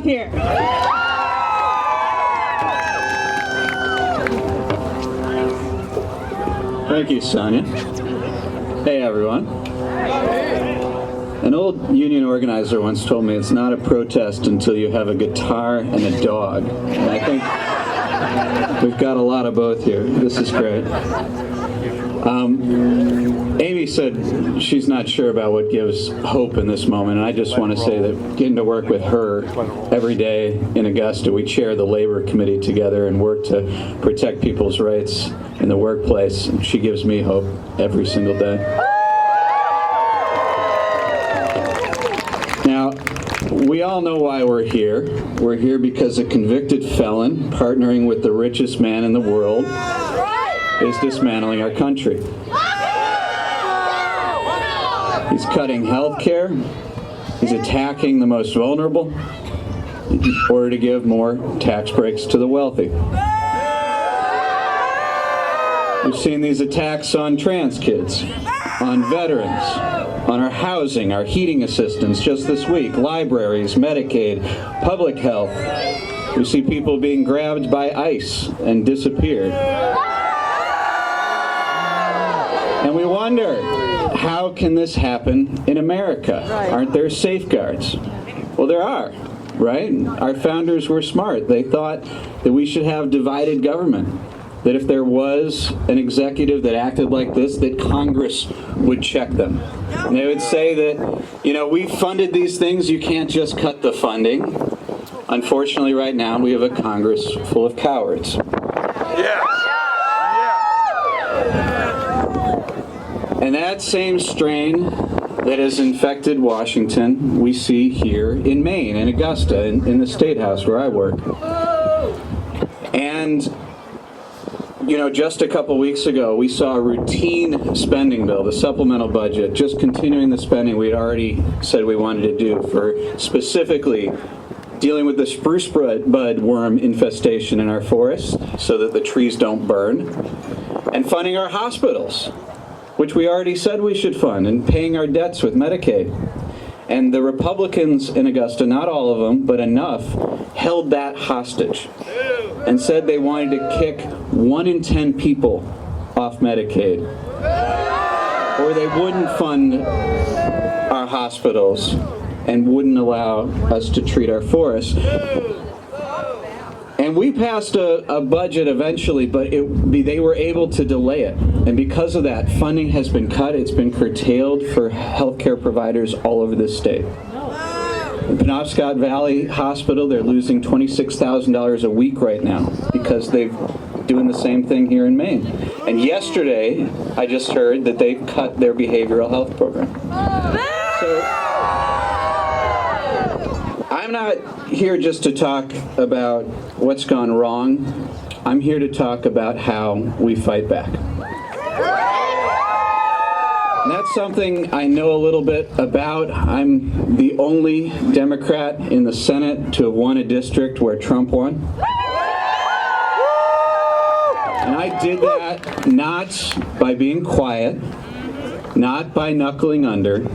up here. Thank you, Sonia. Hey, everyone. An old union organizer once told me it's not a protest until you have a guitar and a dog. And I think we've got a lot of both here. This is great. Amy said she's not sure about what gives hope in this moment, and I just want to say that getting to work with her every day in Augusta, we chair the labor committee together and work to protect people's rights in the workplace. And she gives me hope every single day. Now, we all know why we're here. We're here because a convicted felon partnering with the richest man in the world is dismantling our country. He's cutting health care. He's attacking the most vulnerable in order to give more tax breaks to the wealthy. We've seen these attacks on trans kids, on veterans, on our housing, our heating assistance just this week, libraries, Medicaid, public health. We see people being grabbed by ICE and disappeared. And we wonder, how can this happen in America? Aren't there safeguards? Well, there are, right? Our founders were smart. They thought that we should have divided government, that if there was an executive that acted like this, that Congress would check them. And they would say that, you know, we funded these things, you can't just cut the funding. Unfortunately, right now, we have a Congress full of cowards. Yeah. And that same strain that has infected Washington, we see here in Maine, in Augusta, in the State House where I work. And, you know, just a couple weeks ago, we saw a routine spending bill, the supplemental budget, just continuing the spending we'd already said we wanted to do for specifically dealing with the spruce bud worm infestation in our forests so that the trees don't burn, and funding our hospitals, which we already said we should fund, and paying our debts with Medicaid. And the Republicans in Augusta, not all of them, but enough, held that hostage and said they wanted to kick 1 in 10 people off Medicaid, or they wouldn't fund our hospitals and wouldn't allow us to treat our forests. And we passed a budget eventually, but they were able to delay it. And because of that, funding has been cut. It's been curtailed for healthcare providers all over this state. In Penobscot Valley Hospital, they're losing $26,000 a week right now because they're doing the same thing here in Maine. And yesterday, I just heard that they cut their behavioral health program. So I'm not here just to talk about what's gone wrong. I'm here to talk about how we fight back. And that's something I know a little bit about. I'm the only Democrat in the Senate to have won a district where Trump won. And I did that not by being quiet, not by knuckling under,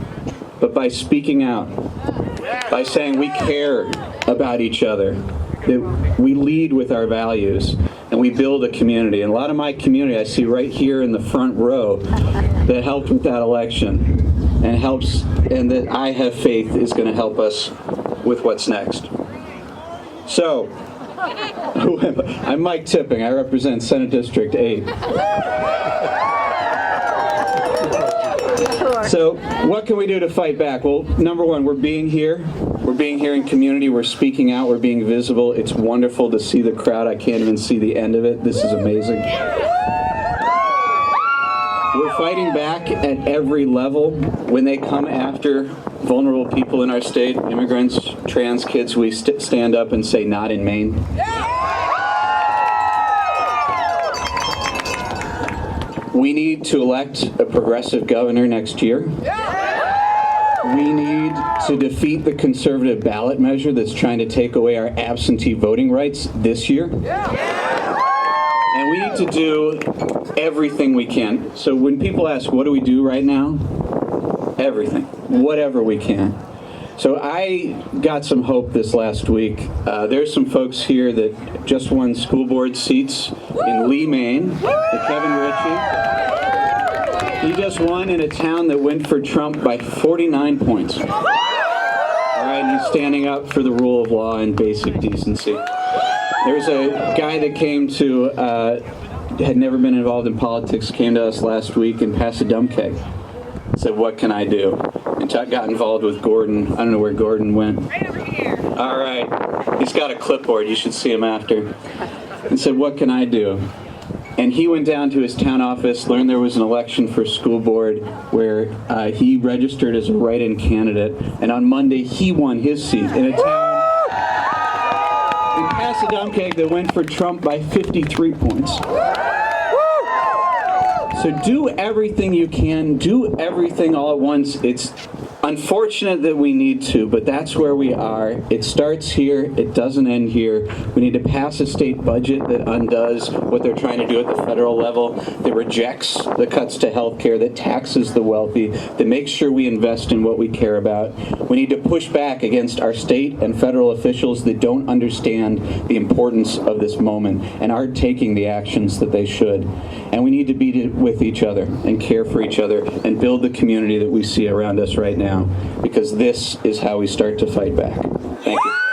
but by speaking out, by saying we care about each other, that we lead with our values, and we build a community. And a lot of my community I see right here in the front row that helped with that election and helps, and that I have faith is going to help us with what's next. So, I'm Mike Tipping. I represent Senate District 8. So, what can we do to fight back? Well, number one, we're being here. We're being here in community. We're speaking out. We're being visible. It's wonderful to see the crowd. I can't even see the end of it. This is amazing. We're fighting back at every level. When they come after vulnerable people in our state, immigrants, trans kids, we stand up and say, not in Maine. We need to elect a progressive governor next year. We need to defeat the conservative ballot measure that's trying to take away our absentee voting rights this year. And we need to do everything we can. So when people ask, what do we do right now? Everything, whatever we can. So I got some hope this last week. There's some folks here that just won school board seats in Lee, Maine. Kevin Ritchie. He just won in a town that went for Trump by 49 points. All right, and he's standing up for the rule of law and basic decency. There's a guy that came to, had never been involved in politics, came to us last week and passed a dump keg. Said, what can I do? And got involved with Gordon. I don't know where Gordon went. Right over here. All right. He's got a clipboard. You should see him after. And said, what can I do? And he went down to his town office, learned there was an election for school board where he registered as a write-in candidate. And on Monday, he won his seat in a town and passed a dump keg that went for Trump by 53 points. So do everything you can, do everything all at once. It's unfortunate that we need to, but that's where we are. It starts here, it doesn't end here. We need to pass a state budget that undoes what they're trying to do at the federal level, that rejects the cuts to health care, that taxes the wealthy, that makes sure we invest in what we care about. We need to push back against our state and federal officials that don't understand the importance of this moment and aren't taking the actions that they should. And we need to be with each other and care for each other and build the community that we see around us right now, because this is how we start to fight back. Thank you.